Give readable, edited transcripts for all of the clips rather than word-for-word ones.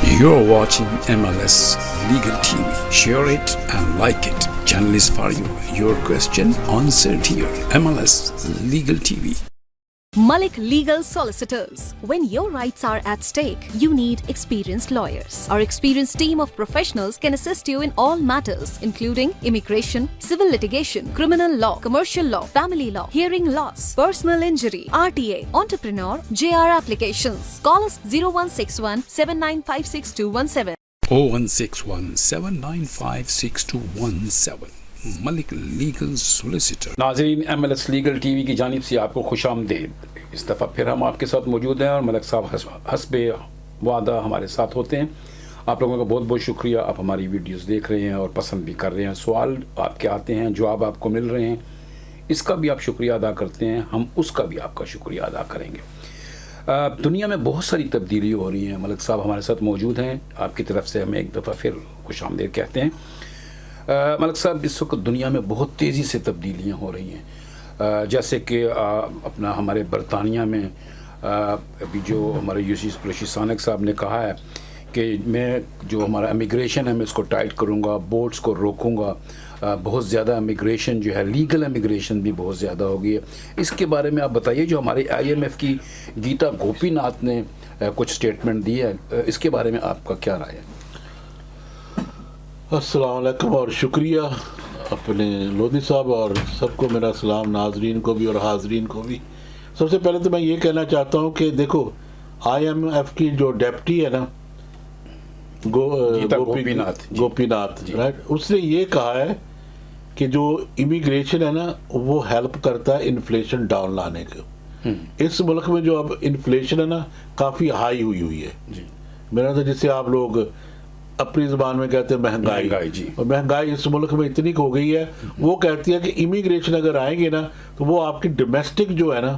You're watching MLS Legal TV. Share it and like it. Channel is for you. Your question answered here. MLS Legal TV. Malik Legal Solicitors. When your rights are at stake, you need experienced lawyers. Our experienced team of professionals can assist you in all matters, including immigration, civil litigation, criminal law, commercial law, family law, hearing loss, personal injury, RTA, entrepreneur, JR applications. Call us 0161 7956 0161 7956 Malik legal solicitor. नाज़रीन MLS legal TV की जानिब से आपको खुशामदीद। इस दफ़ा फिर हम आपके साथ मौजूद हैं और मलिक साहब हस्बे वादा हमारे साथ होते हैं। आप लोगों का बहुत बहुत शुक्रिया, आप हमारी वीडियोस देख रहे हैं और पसंद भी कर रहे हैं। सवाल आपके आते हैं, जवाब आपको मिल रहे हैं, इसका भी आप शुक्रिया अदा करते हैं, हम उसका भी आपका शुक्रिया अदा करेंगे। दुनिया में बहुत सारी तब्दीली हो रही हैं। मलिक साहब हमारे साथ मौजूद हैं, आपकी तरफ से हमें एक दफ़ा फिर खुशामदीद कहते हैं। मलिक साहब, इस वक्त दुनिया में बहुत तेज़ी से तब्दीलियाँ हो रही हैं, जैसे कि अपना हमारे बरतानिया में अभी जो हमारे ऋषि सुनक साहब ने कहा है कि मैं जो हमारा इमिग्रेशन है मैं इसको टाइट करूँगा, बोट्स को रोकूँगा। बहुत ज़्यादा इमिग्रेशन जो है, लीगल इमिग्रेशन भी बहुत ज़्यादा हो गई है। इसके बारे में आप बताइए। जो हमारे IMF की गीता गोपीनाथ ने कुछ स्टेटमेंट दी है, इसके बारे में आपका क्या राय है? अस्सलाम वालेकुम और शुक्रिया अपने लोधी साहब और सबको मेरा सलाम, नाजरीन को भी और हाजरीन को भी। सबसे पहले तो मैं ये कहना चाहता हूँ कि देखो IMF की जो डेप्टी है ना गोपीनाथ राइट, उसने ये कहा है कि जो इमिग्रेशन है ना वो हेल्प करता है इन्फ्लेशन डाउन लाने को। इस मुल्क में जो अब इन्फ्लेशन है ना काफ़ी हाई हुई है। मेरा तो जिसे आप लोग अपनी ज़बान में कहते हैं महंगाई जी। और महंगाई इस मुल्क में इतनी हो गई है, वो कहती है कि इमिग्रेशन अगर आएंगे ना तो वो आपकी डोमेस्टिक जो है ना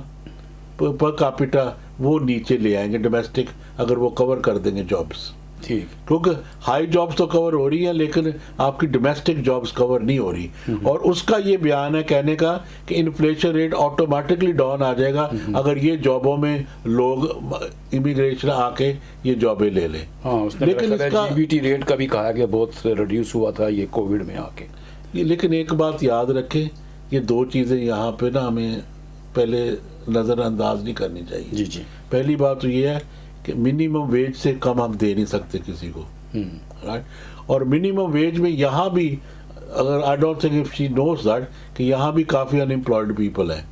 पर कैपिटा वो नीचे ले आएंगे। डोमेस्टिक अगर वो कवर कर देंगे जॉब्स, ठीक, क्योंकि हाई जॉब्स तो कवर हो रही है लेकिन आपकी डोमेस्टिक जॉब्स कवर नहीं हो रही। और उसका ये बयान है कहने का कि इन्फ्लेशन रेट ऑटोमेटिकली डाउन आ जाएगा अगर ये जॉबों में लोग इमिग्रेशन आके ये जॉबें ले लें। लेकिन इसका GBT रेट का भी कहा गया बहुत रिड्यूस हुआ था ये कोविड में आके। लेकिन एक बात याद रखें, ये दो चीज़ें यहाँ पे ना हमें पहले नज़रअंदाज नहीं करनी चाहिए। जी। पहली बात तो ये है कि मिनिमम वेज से कम हम दे नहीं सकते किसी को, राइट। और मिनिमम वेज में यहाँ भी अगर I don't think if she knows that कि यहाँ भी काफ़ी अनएम्प्लॉयड पीपल हैं।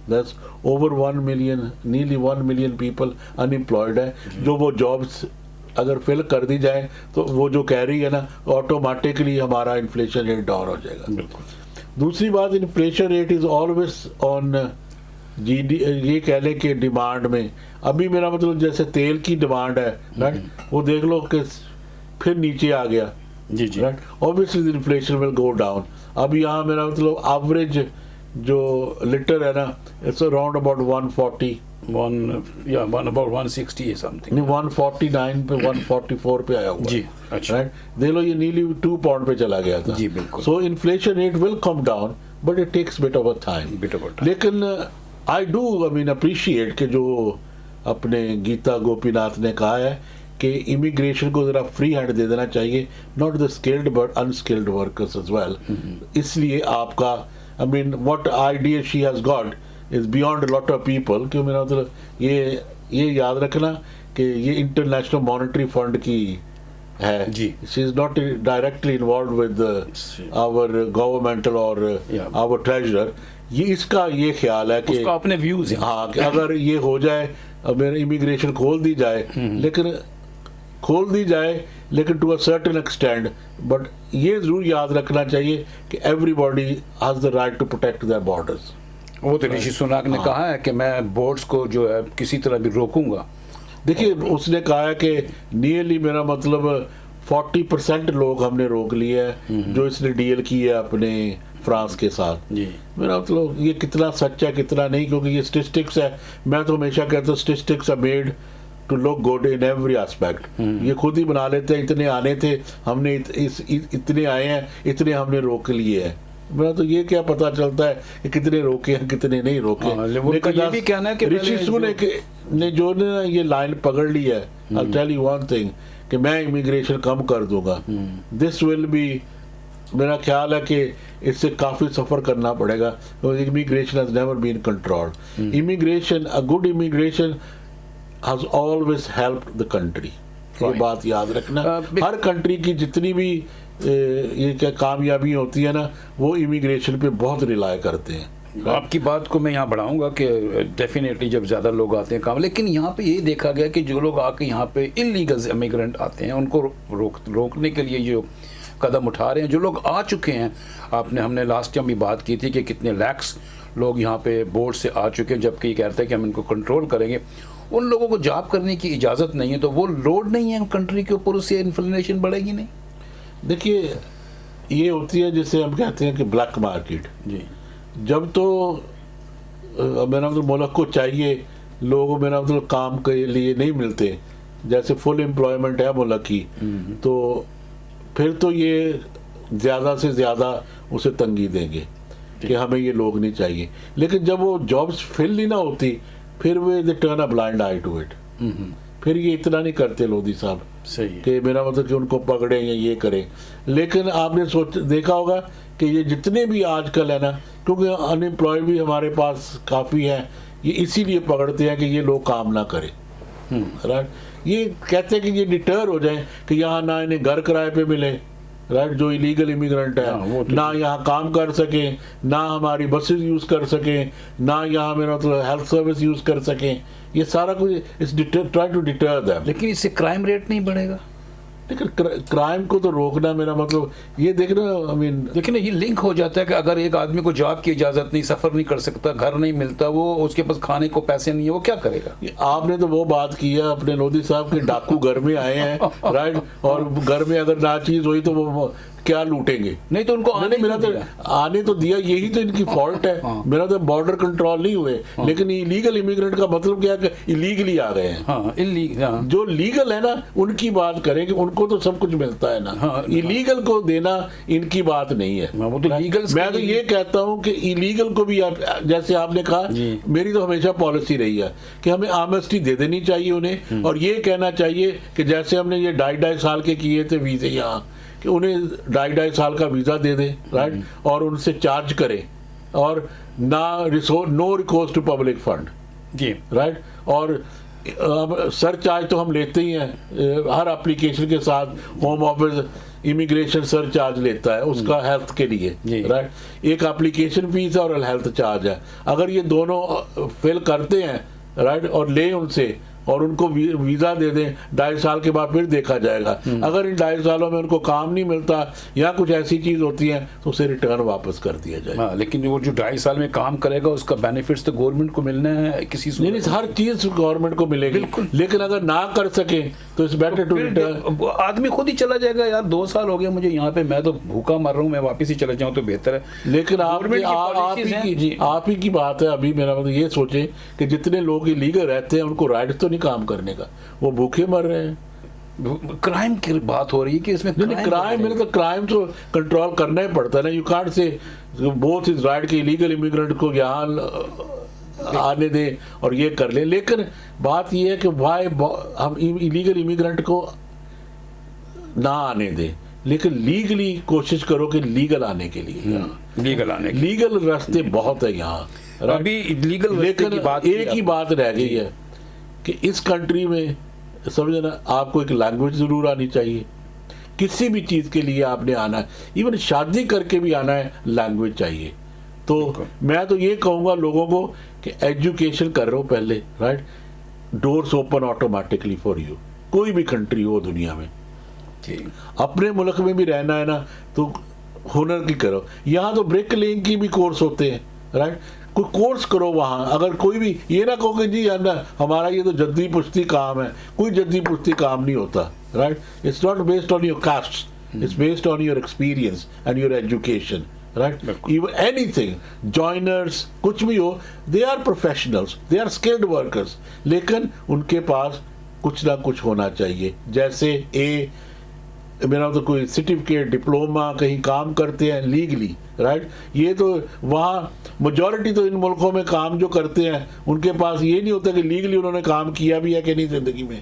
That's over 1 million, nearly 1 million people unemployed है। जो वो जॉब्स अगर फिल कर दी जाए तो वो जो कह रही है ना ऑटोमेटिकली हमारा इन्फ्लेशन रेट डाउन हो जाएगा। दूसरी बात, inflation rate is always on ये कह लें कि डिमांड में। अभी मेरा मतलब जैसे तेल की डिमांड है राइट, वो देख लो कि फिर नीचे आ गया जी right. Obviously inflation will go down. अभी यहाँ मेरा मतलब एवरेज जो लीटर है ना it's around about 140 about 160 something, 149 पे 144 पे आया हुआ जी। अच्छा राइट, देख लो ये नीली 2 पाउंड पे चला गया था जी। बिल्कुल। So inflation rate will come down but it takes bit of a time. लेकिन आई मीन अप्रिशिएट कि जो अपने गीता गोपीनाथ ने कहा है कि इमिग्रेशन को ज़रा फ्री हैंड दे देना चाहिए, not the skilled but unskilled workers as well. इसलिए आपका I mean what idea she has got is beyond a lot of people. क्यों मेरा मतलब ये याद रखना कि ये इंटरनेशनल मॉनेटरी फंड की है जी। She is not directly involve with our governmental और आवर ट्रेजरर। ये इसका ये ख्याल है कि उसका अपने व्यूज हैं। हाँ, कि अगर ये हो जाए अगर इमिग्रेशन खोल दी जाए लेकिन to a certain extent, but ये ज़रूर याद रखना चाहिए कि everybody has the right to protect their borders. वो तो ऋषि सुनक ने कहा है कि मैं बोट्स को जो है किसी तरह भी रोकूंगा। देखिए उसने कहा है कि नियरली मेरा मतलब 40% लोग हमने रोक लिए हैं जो इसने डील की है अपने फ्रांस के साथ जी। मेरा मतलब ये कितना सच्चा है कितना नहीं, क्योंकि ये स्टेटिस्टिक्स है। मैं तो हमेशा कहता हूँ statistics are made to look good in every aspect. ये खुद ही बना लेते हैं, इतने आने थे हमने इतने आए हैं, इतने हमने रोक लिए हैं मेरा तो ये क्या पता चलता है कि कितने रोके हैं कितने नहीं रोके। लेकिन ये भी कहना है कि ऋषि सुनक ने जो ने ये लाइन पकड़ ली है, I'll tell you one thing, कि मैं इमिग्रेशन कम कर दूंगा, दिस विल बी, मेरा ख्याल है कि इससे काफी सफर करना पड़ेगा। Immigration has never been controlled. Immigration, a good immigration has always helped the country. ये बात याद रखना, हर कंट्री की जितनी भी ये क्या कामयाबी होती है ना, वो इमिग्रेशन पे बहुत रिलाय करते हैं। आपकी बात को मैं यहाँ बढ़ाऊंगा कि डेफिनेटली जब ज़्यादा लोग आते हैं काम, लेकिन यहाँ पे ये देखा गया कि जो लोग आके यहाँ पे इलीगल इमिग्रेंट आते हैं उनको रोकने के लिए जो कदम उठा रहे हैं, जो लोग आ चुके हैं, हमने लास्ट टाइम भी बात की थी कि कितने लैक्स लोग यहाँ पे बोर्ड से आ चुके हैं, जबकि ये कहते हैं कि हम इनको कंट्रोल करेंगे। उन लोगों को जॉब करने की इजाज़त नहीं है, तो वो लोड नहीं है कंट्री के ऊपर, उससे इन्फ्लेशन बढ़ेगी नहीं। देखिए ये होती है जिसे हम कहते हैं कि ब्लैक मार्केट जी। जब तो मेरा मतलब मुल्क को चाहिए, लोग मेरा मतलब काम के लिए नहीं मिलते, जैसे फुल एम्प्लॉयमेंट है मुल्क की, तो फिर तो ये ज़्यादा से ज़्यादा उसे तंगी देंगे कि हमें ये लोग नहीं चाहिए। लेकिन जब वो जॉब्स फिल ही ना होती, फिर वे they turn a blind eye to it. फिर ये इतना नहीं करते लोधी साहब, सही कि मेरा मतलब कि उनको पकड़ें या ये करें। लेकिन आपने देखा होगा कि ये जितने भी आजकल है ना, क्योंकि अनएम्प्लॉयड भी हमारे पास काफ़ी है, ये इसीलिए पकड़ते हैं कि ये लोग काम ना करें। राइट, ये कहते हैं कि ये डिटर हो जाए कि यहाँ ना इन्हें घर किराए पे मिले, राइट, जो इलीगल इमिग्रेंट है, ना यहाँ काम कर सकें, ना हमारी बसेस यूज़ कर सकें, ना यहाँ मेरा मतलब हेल्थ सर्विस यूज़ कर सकें। ये सारा कुछ इस ट्राई टू डिटर दैम। लेकिन इससे क्राइम रेट नहीं बढ़ेगा। लेकिन क्राइम को तो रोकना, मेरा मतलब ये देखना, आई मीन लेकिन ये लिंक हो जाता है कि अगर एक आदमी को जॉब की इजाज़त नहीं, सफ़र नहीं कर सकता, घर नहीं मिलता, वो उसके पास खाने को पैसे नहीं है, वो क्या करेगा? आपने तो वो बात की है अपने लोधी साहब के डाकू घर में आए हैं, राइट, और घर में अगर ना चीज़ हुई तो वो क्या लूटेंगे? नहीं तो उनको आने तो दिया, यही तो इनकी फॉल्ट है। मेरा तो बॉर्डर कंट्रोल नहीं हुए, लेकिन इलीगल इमिग्रेंट का मतलब क्या है कि इलीगली आ गए हैं। जो लीगल है ना उनकी बात करें कि उनको तो सब कुछ मिलता है ना, इलीगल को देना इनकी बात नहीं है। वो तो लीगल, मैं तो ये कहता हूँ कि इलीगल को भी जैसे आपने कहा, मेरी तो हमेशा पॉलिसी रही है कि हमें आमनेस्टी दे देनी चाहिए उन्हें, और ये कहना चाहिए कि जैसे हमने ये 2.5 साल के किए थे वीज़े यहाँ, कि उन्हें 2.5 साल का वीज़ा दे दें, राइट, और उनसे चार्ज करें, और no recourse to public fund जी, राइट। और सर चार्ज तो हम लेते ही हैं, हर एप्लीकेशन के साथ Home Office immigration surcharge लेता है उसका हेल्थ के लिए, राइट। एक एप्लीकेशन फीस है और हेल्थ चार्ज है। अगर ये दोनों फिल करते हैं, राइट, और ले उनसे और उनको वीज़ा दे दें, 2.5 साल के बाद फिर देखा जाएगा। अगर इन 2.5 सालों में उनको काम नहीं मिलता या कुछ ऐसी चीज़ होती है तो उसे रिटर्न वापस कर दिया जाए। हाँ, लेकिन वो जो 2.5 साल में काम करेगा उसका बेनिफिट्स तो गवर्नमेंट को मिलना है किसी से। नहीं, हर चीज़ गवर्नमेंट को मिलेगी, लेकिन अगर ना कर सके तो इट्स बेटर टू रिटर्न। आदमी खुद ही चला जाएगा, यार 2 साल हो गए मुझे यहाँ पे, मैं तो भूखा मर रहा हूँ, मैं वापस ही चला जाऊँ तो बेहतर है। लेकिन आप ही की बात है। अभी मेरा मतलब ये सोचे कि जितने लोग इलीगल रहते हैं उनको राइट तो नहीं काम करने का, वो भूखे मर रहे हैं। क्राइम की बात हो रही है कि इसमें क्राइम मेरे तो क्राइम तो कंट्रोल करना ही पड़ता है ना। You can't say both is right कि इलीगल इमिग्रेंट को यहाँ आने दें और ये कर ले। लेकिन बात ये है कि भाई हम इलीगल इमिग्रेंट को ना आने दें, लेकिन लीगली कोशिश करो कि लीगल आने के लिए, लीगल रास्ते बहुत है यहाँ अभी लीगल। लेकिन एक ही बात रह गई है कि इस कंट्री में समझे ना, आपको एक लैंग्वेज ज़रूर आनी चाहिए। किसी भी चीज़ के लिए आपने आना है, इवन शादी करके भी आना है, लैंग्वेज चाहिए। तो मैं तो ये कहूँगा लोगों को कि एजुकेशन कर रहे हो पहले, right, doors open automatically for you. कोई भी कंट्री हो दुनिया में, अपने मुल्क में भी रहना है ना तो हुनर की करो। यहाँ तो ब्रिक लेइंग की भी कोर्स होते हैं, राइट, कोई कोर्स करो वहाँ। अगर कोई भी ये ना कहो कि जी ना हमारा ये तो जद्दी पुश्ती काम है, कोई जद्दी पुश्ती काम नहीं होता, right. It's not based on your caste, it's based on your experience and your education, right. Even anything, joiners, कुछ भी हो, they are professionals, they are skilled workers, लेकिन उनके पास कुछ ना कुछ होना चाहिए। जैसे मेरा तो कोई सर्टिफिकेट डिप्लोमा कहीं काम करते हैं लीगली, राइट। ये तो वहाँ मेजॉरिटी तो इन मुल्कों में काम जो करते हैं उनके पास ये नहीं होता कि लीगली उन्होंने काम किया भी है कि नहीं जिंदगी में,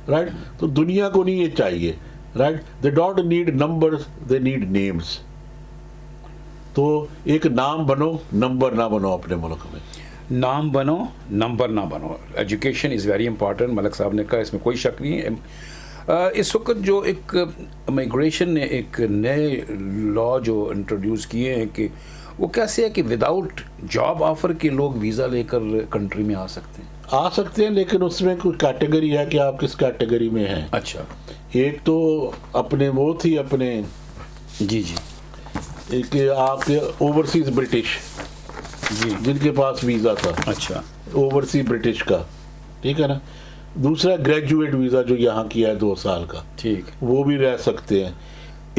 राइट। तो दुनिया को नहीं ये चाहिए, right. They don't need numbers, they need names. तो एक नाम बनो, नंबर ना बनो अपने मुल्क में। नाम बनो, नंबर ना बनो। Education is very important, Malak साहब ने कहा, इसमें कोई शक नहीं है। इस वक्त जो एक इमिग्रेशन ने एक नए लॉ जो इंट्रोड्यूस किए हैं कि वो कैसे है कि विदाउट जॉब ऑफर के लोग वीज़ा लेकर कंट्री में आ सकते हैं, लेकिन उसमें कोई कैटेगरी है कि आप किस कैटेगरी में हैं। अच्छा, एक तो अपने वो थी अपने जी जी, एक आपके ओवरसीज ब्रिटिश जी, जिनके पास वीज़ा था, अच्छा, ओवरसीज ब्रिटिश का, ठीक है ना। दूसरा ग्रेजुएट वीज़ा जो यहाँ किया है 2 साल का, ठीक, वो भी रह सकते हैं।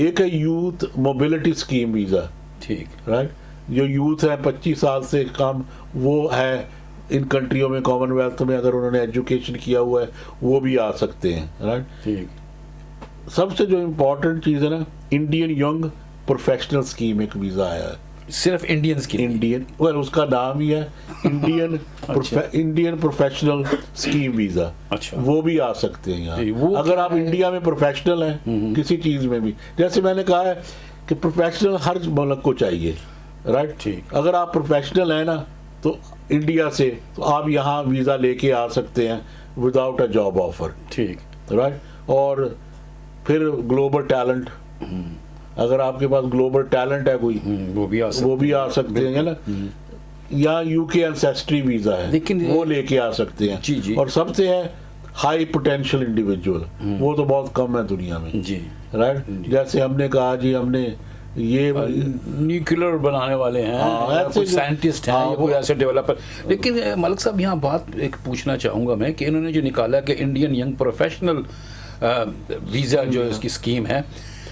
एक है यूथ मोबिलिटी स्कीम वीज़ा, ठीक, राइट। जो यूथ है 25 साल से कम, वो है इन कंट्रियों में, कॉमनवेल्थ में, अगर उन्होंने एजुकेशन किया हुआ है वो भी आ सकते हैं, राइट। ठीक। सबसे जो इम्पोर्टेंट चीज़ है ना, इंडियन यंग प्रोफेशनल स्कीम एक वीज़ा आया है। सिर्फ इंडियंस की? इंडियन, वेल उसका नाम ही है Indian Indian professional scheme visa. अच्छा, वो भी आ सकते हैं जी, यहाँ, अगर आप इंडिया में प्रोफेशनल हैं किसी चीज़ में भी। जैसे मैंने कहा है कि प्रोफेशनल हर मुल्क को चाहिए, राइट। ठीक। अगर आप प्रोफेशनल हैं ना तो इंडिया से, तो आप यहाँ वीज़ा लेके आ सकते हैं विदाउट अ जॉब ऑफर, ठीक, राइट। और फिर ग्लोबल टैलेंट, अगर आपके पास ग्लोबल टैलेंट है कोई, वो भी आ सकते हैं, है ना। या यूके एंसेस्ट्री वीज़ा है, लेकिन वो लेके आ सकते हैं। जी जी, और सबसे है हाई पोटेंशियल इंडिविजुअल, वो तो बहुत कम है दुनिया में, जी, राइट। जैसे हमने कहा जी, हमने ये न्यूक्लियर बनाने वाले हैं, ऐसे कुछ साइंटिस्ट हैं, या कोई ऐसे डेवलपर। लेकिन मलिक साहब यहाँ बात एक पूछना चाहूँगा मैं कि इन्होंने जो निकाला कि इंडियन यंग प्रोफेशनल वीज़ा जो इसकी स्कीम है,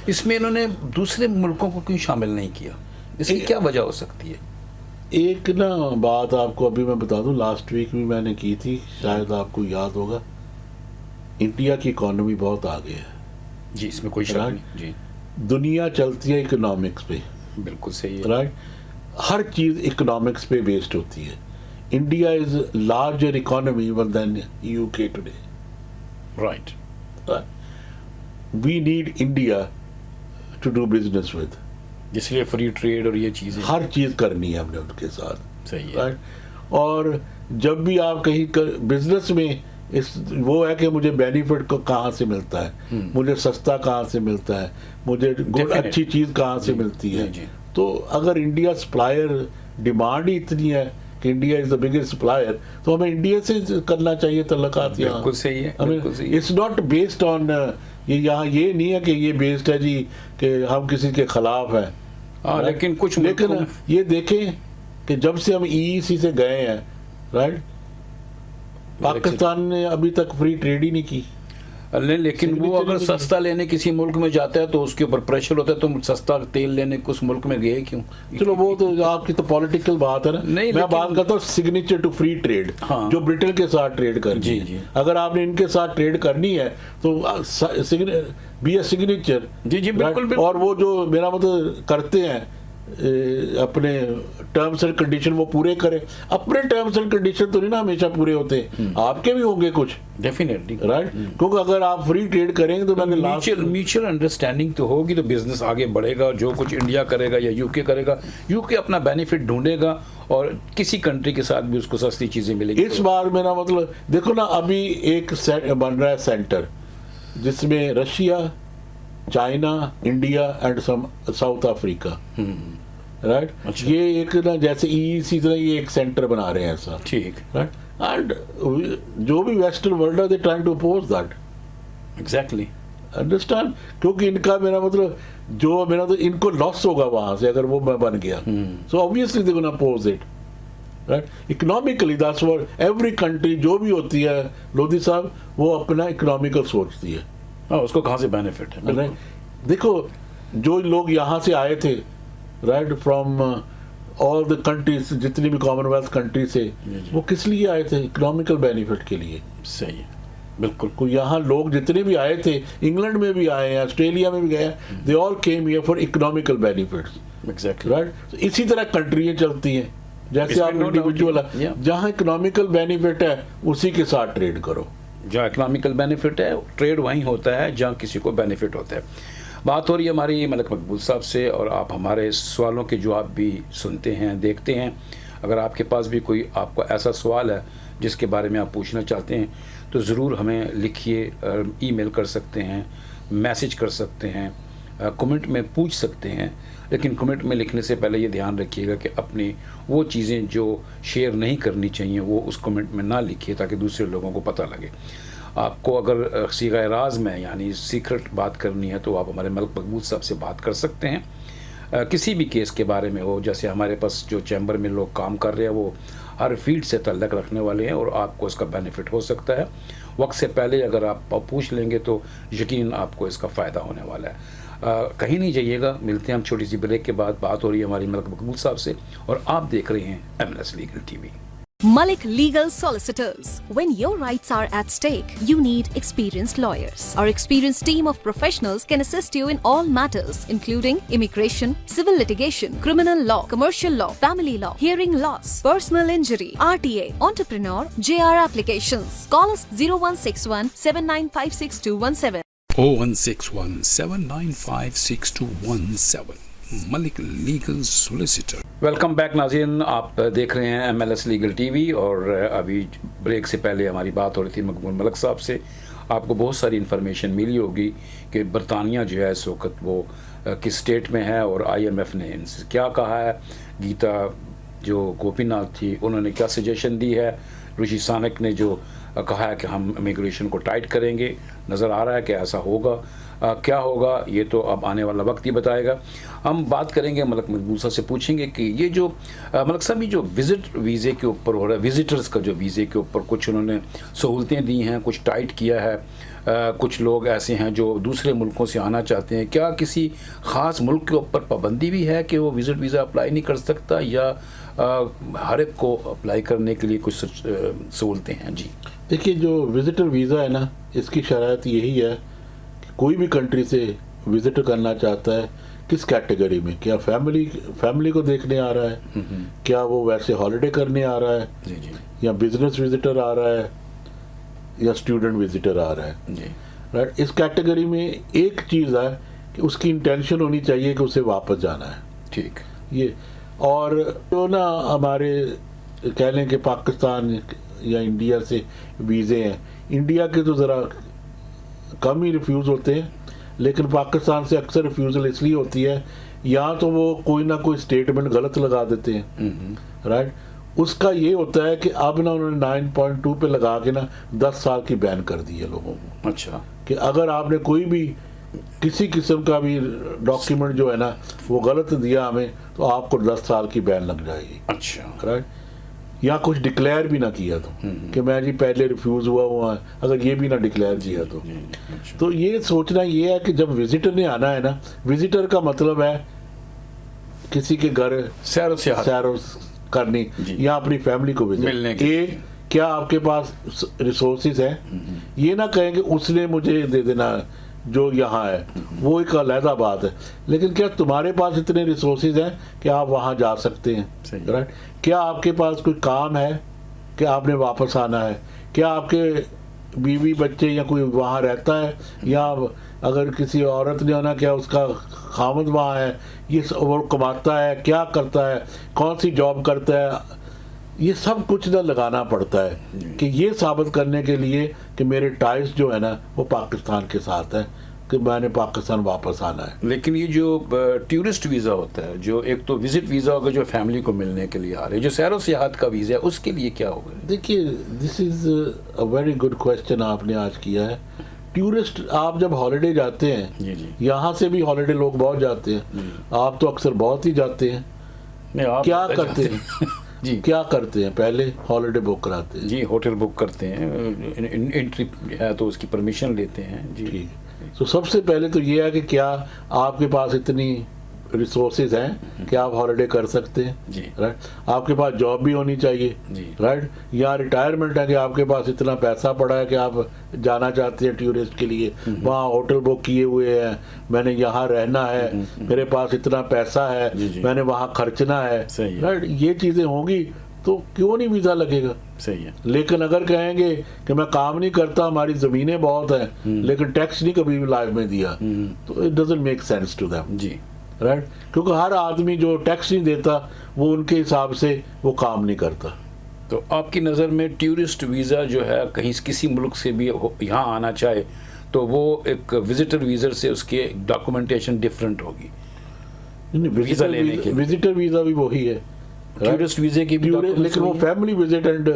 इसमें इन्होंने दूसरे मुल्कों को क्यों शामिल नहीं किया? इसकी क्या वजह हो सकती है? एक ना बात आपको अभी मैं बता दूं, लास्ट वीक भी मैंने की थी, शायद आपको याद होगा। इंडिया की इकोनॉमी बहुत आगे है जी, इसमें कोई शक नहीं जी। दुनिया चलती है इकोनॉमिक्स पे, बिल्कुल सही है, राइट। हर चीज़ इकोनॉमिक्स पे बेस्ड होती है। India is larger economy than UK today, right. We need India to do business with, इसलिए फ्री ट्रेड और ये चीज़ें, हर चीज़ करनी है हमने उनके साथ, सही है, राइट। और जब भी आप कहीं बिजनेस में इस वो है कि मुझे बेनिफिट को कहाँ से मिलता है, मुझे सस्ता कहाँ से मिलता है, मुझे अच्छी चीज़ कहाँ से मिलती है। तो अगर इंडिया सप्लायर डिमांड ही इतनी है कि India is the biggest supplier, तो हमें इंडिया से करना चाहिए तल्लुकात। बिल्कुल सही है, बिल्कुल सही है। इट्स नॉट बेस्ड ऑन ये, यहाँ ये नहीं है कि ये बेस्ड है जी कि हम किसी के खिलाफ हैं। हाँ, लेकिन ये देखें कि जब से हम EEC से गए हैं, राइट, पाकिस्तान ने अभी तक फ्री ट्रेड ही नहीं की। लेकिन वो अगर सस्ता लेने किसी मुल्क में जाता है तो उसके ऊपर प्रेशर होता है, तुम सस्ता तेल लेने उस मुल्क में गए क्यों? चलो वो तो आपकी तो पॉलिटिकल बात है ना। नहीं, मैं बात करता हूँ सिग्नेचर टू फ्री ट्रेड, हाँ, जो ब्रिटेन के साथ ट्रेड करनी है। अगर आपने इनके साथ ट्रेड करनी है तो बी ए सिग्नेचर, जी जी, बिल्कुल। और वो जो मेरा मतलब करते हैं अपने टर्म्स एंड कंडीशन वो पूरे करें। अपने टर्म्स एंड कंडीशन तो नहीं ना हमेशा पूरे होते, आपके भी होंगे कुछ, डेफिनेटली, राइट। क्योंकि अगर आप फ्री ट्रेड करेंगे तो मैंने म्यूचुअल अंडरस्टैंडिंग तो होगी तो बिजनेस आगे बढ़ेगा। जो कुछ इंडिया करेगा या यूके करेगा, यूके अपना बेनिफिट ढूंढेगा और किसी कंट्री के साथ भी उसको सस्ती चीजें मिलेगी। इस बार मेरा मतलब देखो ना, अभी एक बन रहा है सेंटर जिसमें Russia, China, India and south Africa, right. अच्छा। ये एक ना जैसे EEC तरह ये एक सेंटर बना रहे हैं ऐसा, ठीक, राइट। एंड जो भी वेस्टर्न वर्ल्ड है they trying to oppose that, exactly, understand. क्योंकि इनका मेरा मतलब जो मेरा तो इनको लॉस होगा वहां से अगर वो बन गया, so obviously they gonna oppose it, right. Economically that's what every country जो भी होती है, लोधी साहब, वो अपना इकोनॉमिकल सोचती है। हाँ, उसको कहाँ से बेनिफिट है। देखो जो लोग यहाँ से आए थे, right, from all the countries, जितनी भी कॉमनवेल्थ कंट्री से, वो किस लिए आए थे? इकोनॉमिकल बेनिफिट के लिए। सही है, बिल्कुल। कोई यहाँ लोग जितने भी आए थे, इंग्लैंड में भी आए हैं, ऑस्ट्रेलिया में भी गए, they all came here for economical benefits, exactly right. इसी तरह कंट्रियाँ चलती हैं, जैसे इसमें आप no doubt इंडिविजुअल नहीं। Yeah. जहाँ इकोनॉमिकल बेनिफिट है उसी के साथ ट्रेड करो। जहाँ इकोनॉमिकल बेनिफिट है ट्रेड वहीं होता है जहाँ किसी को बेनिफिट होता है। बात हो रही है हमारी मलिक मकबूल साहब से, और आप हमारे सवालों के जवाब भी सुनते हैं, देखते हैं। अगर आपके पास भी कोई आपको ऐसा सवाल है जिसके बारे में आप पूछना चाहते हैं तो ज़रूर हमें लिखिए, ईमेल कर सकते हैं, मैसेज कर सकते हैं, कमेंट में पूछ सकते हैं। लेकिन कमेंट में लिखने से पहले ये ध्यान रखिएगा कि अपनी वो चीज़ें जो शेयर नहीं करनी चाहिए वो उस कमेंट में ना लिखिए, ताकि दूसरे लोगों को पता लगे। आपको अगर सीगा राज में यानी सीक्रेट बात करनी है तो आप हमारे मलिक मकबूल साहब से बात कर सकते हैं, किसी भी केस के बारे में हो। जैसे हमारे पास जो चैम्बर में लोग काम कर रहे हैं वो हर फील्ड से ताल्लुक़ रखने वाले हैं और आपको इसका बेनिफिट हो सकता है। वक्त से पहले अगर आप पूछ लेंगे तो यकीन आपको इसका फ़ायदा होने वाला है। कहीं नहीं जाइएगा, मिलते हैं हम छोटी सी ब्रेक के बाद। बात हो रही है हमारी मलिक मकबूल साहब से और आप देख रहे हैं MLS legal TV. Malik Legal Solicitors. When your rights are at stake, you need experienced lawyers. Our experienced team of professionals can assist you in all matters, including immigration, civil litigation, criminal law, commercial law, family law, hearing loss, personal injury, RTA, entrepreneur, JR applications. Call us 0161 7956 0161 7956217 Malik legal solicitor. Welcome back नाज़रीन, आप देख रहे हैं MLS legal TV. और अभी break से पहले हमारी बात हो रही थी मकबूल मलिक साहब से। आपको बहुत सारी इन्फॉर्मेशन मिली होगी कि बरतानिया जो है इस वक्त वो किस स्टेट में है और IMF ने इनसे क्या कहा है। गीता जो गोपीनाथ थी उन्होंने क्या सजेशन दी है। ऋषि सुनक ने जो कहा है कि हम इमिग्रेशन को टाइट करेंगे, नज़र आ रहा है कि ऐसा होगा। क्या होगा ये तो अब आने वाला वक्त ही बताएगा। हम बात करेंगे मलिक मकबूल साहब से, पूछेंगे कि ये जो मलिक साहब ये जो विज़िट वीज़े के ऊपर हो रहा है, विज़िटर्स का जो वीज़े के ऊपर कुछ उन्होंने सहूलतें दी हैं, कुछ टाइट किया है। कुछ लोग ऐसे हैं जो दूसरे मुल्कों से आना चाहते हैं। क्या किसी ख़ास मुल्क के ऊपर पाबंदी भी है कि वो विज़िट वीज़ा अप्लाई नहीं कर सकता, या हर एक को अप्लाई करने के लिए कुछ सहूलतें हैं? जी देखिए, जो विज़िटर वीज़ा है ना, इसकी शरात यही है कि कोई भी कंट्री से विज़िट करना चाहता है, किस कैटेगरी में, क्या फैमिली को देखने आ रहा है, क्या वो वैसे हॉलिडे करने आ रहा है, जी जी, या बिजनेस विजिटर आ रहा है, या स्टूडेंट विजिटर आ रहा है, जी राइट। इस कैटेगरी में एक चीज़ है कि उसकी इंटेंशन होनी चाहिए कि उसे वापस जाना है, ठीक ये। और तो ना हमारे कह लें कि पाकिस्तान या इंडिया से वीज़े हैं, इंडिया के तो ज़रा कम ही रिफ्यूज़ होते हैं, लेकिन पाकिस्तान से अक्सर रिफ्यूज़ल इसलिए होती है या तो वो कोई ना कोई स्टेटमेंट गलत लगा देते हैं, राइट। उसका ये होता है कि अब ना उन्होंने 9.2 पे लगा के ना 10 साल की बैन कर दी है लोगों को। अच्छा, कि अगर आपने कोई भी किसी किस्म का भी डॉक्यूमेंट जो है ना वो गलत दिया हमें, तो आपको 10 साल की बैन लग जाएगी। अच्छा, राइट। या कुछ डिक्लेयर भी ना किया तो कि मैं जी पहले रिफ्यूज़ हुआ है, अगर ये भी ना डिक्लेयर किया तो ये सोचना ये है कि जब विजिटर ने आना है ना, विजिटर का मतलब है किसी के घर सैर करनी या अपनी फैमिली को मिलने विजिट। क्या आपके पास रिसोर्सेज है, ये ना कहें कि उसने मुझे दे देना जो यहाँ है, वो एक अलहदा बात है। लेकिन क्या तुम्हारे पास इतने रिसोर्सेज हैं कि आप वहाँ जा सकते हैं, राइट। क्या आपके पास कोई काम है कि आपने वापस आना है, क्या आपके बीवी बच्चे या कोई वहाँ रहता है, या अगर किसी औरत ने आना, क्या उसका खामद वहाँ है, ये वो कमाता है, क्या करता है, कौन सी जॉब करता है, ये सब कुछ ना लगाना पड़ता है कि ये साबित करने के लिए कि मेरे टाइज जो है ना वो पाकिस्तान के साथ है, कि मैंने पाकिस्तान वापस आना है। लेकिन ये जो टूरिस्ट वीज़ा होता है, जो एक तो विजिट वीज़ा होगा जो फैमिली को मिलने के लिए आ रहे हैं, जो सैर व सियाहत का वीज़ा है, उसके लिए क्या होगा? देखिए, this is a very good question आपने आज किया है। टूरिस्ट, आप जब हॉलिडे जाते हैं, यहाँ से भी हॉलिडे लोग बहुत जाते हैं, आप तो अक्सर बहुत ही जाते हैं, क्या करते हैं जी, क्या करते हैं? पहले हॉलिडे बुक कराते हैं, जी होटल बुक करते हैं, एंट्री है तो उसकी परमिशन लेते हैं जी। ठीक। तो सबसे पहले तो ये है कि क्या आपके पास इतनी रिसोर्सेज हैं कि आप हॉलिडे कर सकते हैं, जी। राइट। आपके पास जॉब भी होनी चाहिए, जी। राइट। या रिटायरमेंट है कि आपके पास इतना पैसा पड़ा है कि आप जाना चाहते हैं टूरिस्ट के लिए, वहाँ होटल बुक किए हुए हैं, मैंने यहाँ रहना है, मेरे पास इतना पैसा है, जी। मैंने वहाँ खर्चना है, सही है। राइट। ये चीज़ें होंगी तो क्यों नहीं वीज़ा लगेगा। सही है। लेकिन अगर कहेंगे कि मैं काम नहीं करता, हमारी ज़मीनें बहुत हैं लेकिन टैक्स नहीं कभी भी लाइफ में दिया, तो it doesn't make sense to them, जी। राइट। क्योंकि हर आदमी जो टैक्स नहीं देता वो उनके हिसाब से वो काम नहीं करता। तो आपकी नज़र में टूरिस्ट वीज़ा जो है कहीं किसी मुल्क से भी यहाँ आना चाहे तो वो एक विजिटर वीज़ा से उसकी डॉक्यूमेंटेशन डिफरेंट होगी। वीज़ा लेने के लिए। विजिटर वीज़ा भी वही है, टूरिस्ट वीज़े की भी लेकिन वो family visit and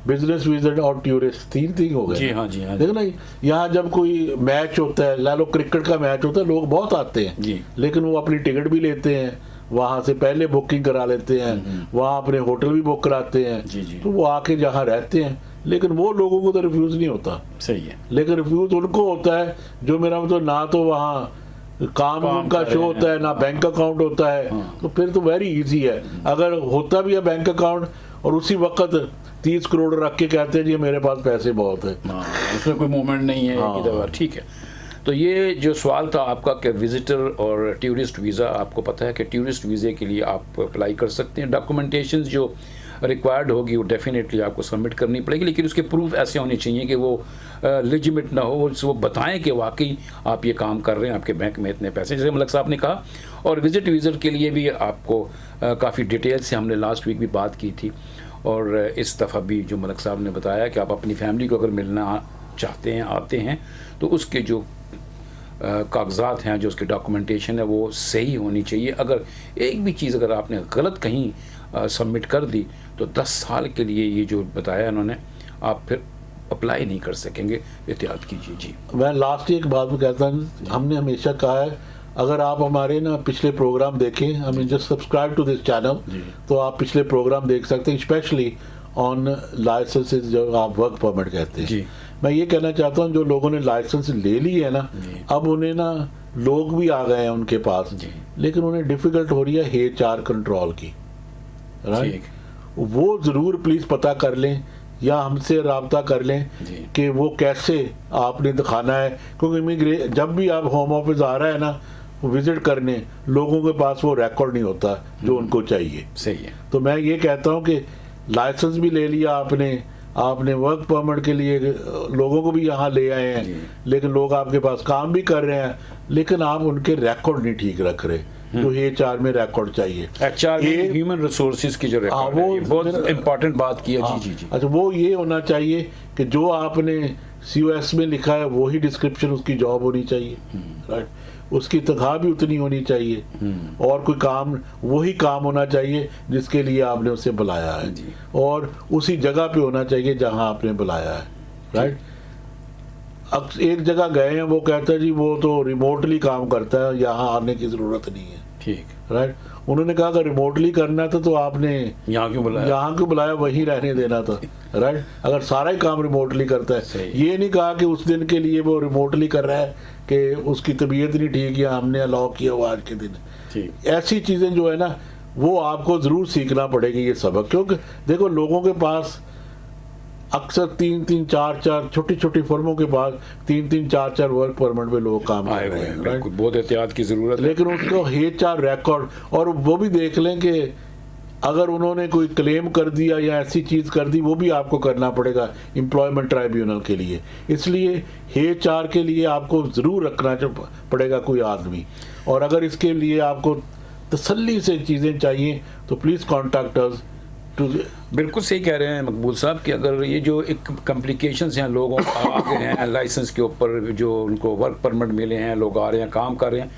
business visit और टूरिस्ट 3 थिंग हो गए। जी हाँ, जी हाँ। देखो ना, यहाँ जब कोई मैच होता है, ला लो क्रिकेट का मैच होता है, लोग बहुत आते हैं जी। लेकिन वो अपनी टिकट भी लेते हैं, वहाँ से पहले बुकिंग करा लेते हैं, वहाँ अपने होटल भी बुक कराते हैं, जी, जी। तो वो आके जहाँ रहते हैं, लेकिन वो लोगों को तो रिफ्यूज़ नहीं होता। सही है। लेकिन रिफ्यूज़ उनको होता है जो, मेरा मतलब ना तो वहाँ काम उनका कर शो रहे होता है ना बैंक अकाउंट होता है, तो फिर तो वेरी इजी है। अगर होता भी है बैंक अकाउंट और उसी वक्त 30 करोड़ रख के कहते हैं जी मेरे पास पैसे बहुत है, हाँ, उसमें कोई मूवमेंट नहीं है हाँ। एक दफ़ा। ठीक है। तो ये जो सवाल था आपका कि विजिटर और टूरिस्ट वीज़ा, आपको पता है कि टूरिस्ट वीज़े के लिए आप अप्लाई कर सकते हैं। डॉक्यूमेंटेशन जो रिक्वायर्ड होगी वो डेफिनेटली आपको सबमिट करनी पड़ेगी, लेकिन उसके प्रूफ ऐसे होने चाहिए कि वो लेजिमिट ना हो, वो बताएं कि वाकई आप ये काम कर रहे हैं, आपके बैंक में इतने पैसे, जैसे मलक साहब ने कहा। और विजिट वीज़ा के लिए भी आपको काफ़ी डिटेल से हमने लास्ट वीक भी बात की थी, और इस दफ़ा भी जो मलक साहब ने बताया कि आप अपनी फैमिली को अगर मिलना चाहते हैं, आते हैं, तो उसके जो कागजात हैं, जो उसकी डॉक्यूमेंटेशन है, वो सही होनी चाहिए। अगर एक भी चीज़ अगर आपने गलत कहीं सबमिट कर दी तो 10 साल के लिए, ये जो बताया उन्होंने, आप फिर अप्लाई नहीं कर सकेंगे। एहतियात कीजिए। जी। मैं लास्ट एक बात में कहता हूँ, हमने हमेशा कहा है अगर आप हमारे ना पिछले प्रोग्राम देखें, हमें just subscribe to this channel, तो आप पिछले प्रोग्राम देख सकते हैं, स्पेशली ऑन लाइसेंसेस जो आप वर्क परमिट कहते हैं। जी। मैं ये कहना चाहता हूँ जो लोगों ने लाइसेंस ले ली है ना, अब उन्हें ना लोग भी आ गए हैं उनके पास, लेकिन उन्हें डिफ़िकल्ट हो रही है HR कंट्रोल की, राइट। वो ज़रूर प्लीज़ पता कर लें या हमसे रब्ता कर लें कि वो कैसे आपने दिखाना है, क्योंकि जब भी आप होम ऑफिस आ रहा है ना विजिट करने, लोगों के पास वो रिकॉर्ड नहीं होता जो उनको चाहिए। सही है। तो मैं ये कहता हूँ कि लाइसेंस भी ले लिया आपने वर्क परमिट के लिए लोगों को भी यहाँ ले आए हैं, लेकिन लोग आपके पास काम भी कर रहे हैं, लेकिन आप उनके रिकॉर्ड नहीं ठीक रख रहे, जो HR में रिकॉर्ड चाहिए। HR में ह्यूमन रिसोर्सेज की जो रिकॉर्ड है, ये बहुत इंपॉर्टेंट बात की है। जी जी जी। अच्छा, वो ये होना चाहिए कि जो आपने COS में लिखा है वही डिस्क्रिप्शन उसकी जॉब होनी चाहिए, राइट। उसकी तनख्वाह भी उतनी होनी चाहिए, और कोई काम वही काम होना चाहिए जिसके लिए आपने उसे बुलाया है, और उसी जगह पे होना चाहिए जहां आपने बुलाया है, राइट। अब एक जगह गए हैं, वो कहता है जी वो तो रिमोटली काम करता है, यहाँ आने की ज़रूरत नहीं है, ठीक, राइट। उन्होंने कहा अगर रिमोटली करना था तो आपने यहाँ क्यों बुलाया, वहीं रहने देना था, राइट। अगर सारा ही काम रिमोटली करता है, ये नहीं कहा कि उस दिन के लिए वो रिमोटली कर रहा है कि उसकी तबीयत नहीं ठीक या हमने अलाउ किया वो आज के दिन। ऐसी चीज़ें जो है ना वो आपको ज़रूर सीखना पड़ेगी ये सबक, क्योंकि देखो लोगों के पास अक्सर 3-3, 4-4 छोटी छोटी फर्मों के पास 3-3, 4-4 वर्क परमिट में लोग काम कर रहे हैं, राइट। बहुत एहतियात की ज़रूरत है। लेकिन उसको HR रिकॉर्ड, और वो भी देख लें कि अगर उन्होंने कोई क्लेम कर दिया या ऐसी चीज़ कर दी, वो भी आपको करना पड़ेगा एम्प्लॉयमेंट ट्राइब्यूनल के लिए। इसलिए HR के लिए आपको ज़रूर रखना पड़ेगा कोई आदमी, और अगर इसके लिए आपको तसल्ली से चीज़ें चाहिए तो प्लीज़ कॉन्टैक्ट अस। बिल्कुल सही कह रहे हैं मकबूल साहब कि अगर ये जो एक कॉम्प्लिकेशंस हैं, लोगों आगे हैं लाइसेंस के ऊपर, जो उनको वर्क परमिट मिले हैं, लोग आ रहे हैं, काम कर रहे हैं,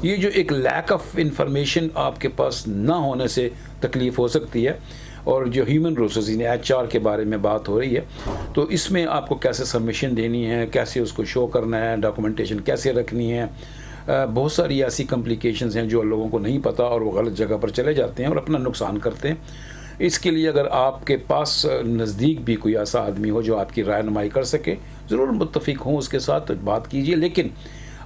ये जो एक लैक ऑफ इंफॉर्मेशन आपके पास ना होने से तकलीफ़ हो सकती है। और जो ह्यूमन रिसोर्सेज HR के बारे में बात हो रही है, तो इसमें आपको कैसे सबमिशन देनी है, कैसे उसको शो करना है, डॉक्यूमेंटेशन कैसे रखनी है, बहुत सारी ऐसी कॉम्प्लिकेशंस हैं जो लोगों को नहीं पता, और वो गलत जगह पर चले जाते हैं और अपना नुकसान करते हैं। इसके लिए अगर आपके पास नज़दीक भी कोई ऐसा आदमी हो जो आपकी रहनुमाई कर सके, ज़रूर मुत्तफ़िक हों उसके साथ बात कीजिए। लेकिन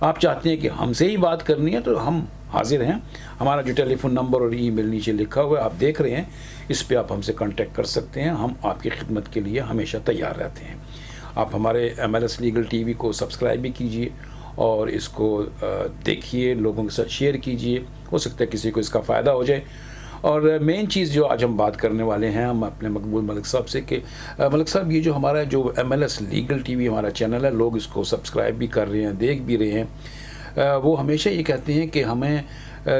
आप चाहते हैं कि हमसे ही बात करनी है, तो हम हाजिर हैं। हमारा जो टेलीफोन नंबर और ईमेल नीचे लिखा हुआ है आप देख रहे हैं, इस पे आप हमसे कांटेक्ट कर सकते हैं। हम आपकी खिदमत के लिए हमेशा तैयार रहते हैं। आप हमारे MLS लीगल टीवी को सब्सक्राइब भी कीजिए और इसको देखिए, लोगों के साथ शेयर कीजिए, हो सकता है किसी को इसका फ़ायदा हो जाए। और मेन चीज़ जो आज हम बात करने वाले हैं हम अपने मकबूल मलिक साहब से कि मलिक साहब, ये जो हमारा जो MLS लीगल टीवी हमारा चैनल है, लोग इसको सब्सक्राइब भी कर रहे हैं, देख भी रहे हैं। वो हमेशा ये कहते हैं कि हमें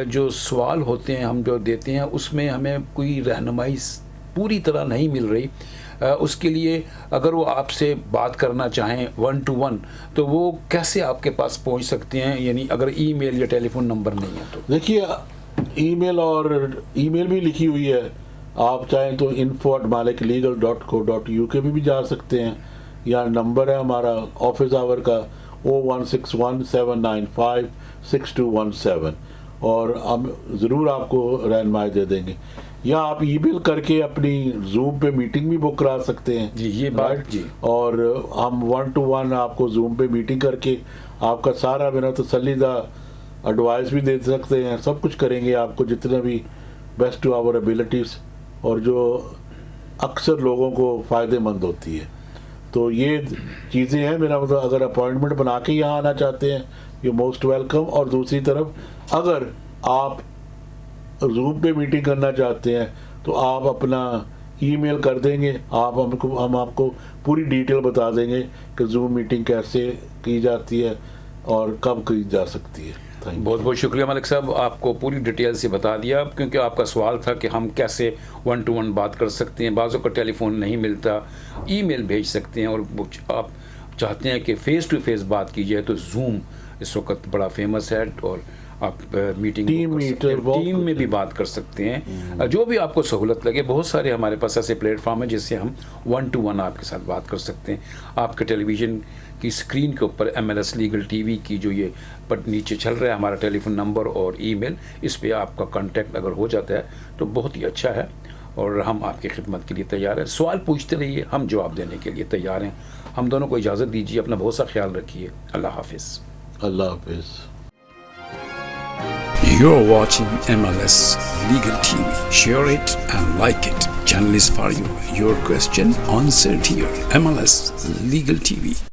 जो सवाल होते हैं हम जो देते हैं उसमें हमें कोई रहनुमाई पूरी तरह नहीं मिल रही। उसके लिए अगर वो आपसे बात करना चाहें 1 to 1 तो वो कैसे आपके पास पहुंच सकते हैं, यानी अगर ईमेल या टेलीफोन नंबर नहीं है तो? देखिए, ईमेल भी लिखी हुई है, आप चाहें तो info@maliklegal.co.uk भी जा सकते हैं, या नंबर है हमारा ऑफिस आवर का 01617956217 और हम ज़रूर आपको रहनुमाई दे देंगे। या आप ईमेल करके अपनी जूम पे मीटिंग भी बुक करा सकते हैं जी, ये बात जी। और हम 1 to 1 आपको जूम पे मीटिंग करके आपका सारा बिना तसल्लीदा एडवाइस भी दे सकते हैं, सब कुछ करेंगे आपको जितना भी बेस्ट टू आवर एबिलिटीज़ और जो अक्सर लोगों को फ़ायदेमंद होती है। तो ये चीज़ें हैं। मेरा मतलब अगर अपॉइंटमेंट बना के यहाँ आना चाहते हैं यू मोस्ट वेलकम। और दूसरी तरफ अगर आप जूम पे मीटिंग करना चाहते हैं तो आप अपना ईमेल कर देंगे, हम आपको पूरी डिटेल बता देंगे कि जूम मीटिंग कैसे की जाती है और कब की जा सकती है। बहुत बहुत शुक्रिया मलिक साहब, आपको पूरी डिटेल से बता दिया, क्योंकि आपका सवाल था कि हम कैसे 1 to 1 बात कर सकते हैं। बाज़ों का टेलीफोन नहीं मिलता, ईमेल भेज सकते हैं, और आप चाहते हैं कि फ़ेस टू फेस बात की जाए तो जूम इस वक्त बड़ा फेमस है और आप मीटिंग टीम में भी बात कर सकते हैं। जो भी आपको सहूलत लगे, बहुत सारे हमारे पास ऐसे प्लेटफॉर्म हैं जिससे हम 1 to 1 आपके साथ बात कर सकते हैं। आपके टेलीविज़न की स्क्रीन के ऊपर MLS लीगल टीवी की जो ये पर नीचे चल रहा है हमारा टेलीफोन नंबर और ईमेल, इस पे आपका कांटेक्ट अगर हो जाता है तो बहुत ही अच्छा है और हम आपकी खिदमत के लिए तैयार हैं। सवाल पूछते रहिए, हम जवाब देने के लिए तैयार हैं। हम दोनों को इजाज़त दीजिए, अपना बहुत सा ख्याल रखिए। अल्लाह हाफिज़। अल्लाह हाफिज़। You're watching MLS Legal TV. Share it and like it. Channel is for you. Your question answered here. MLS Legal TV.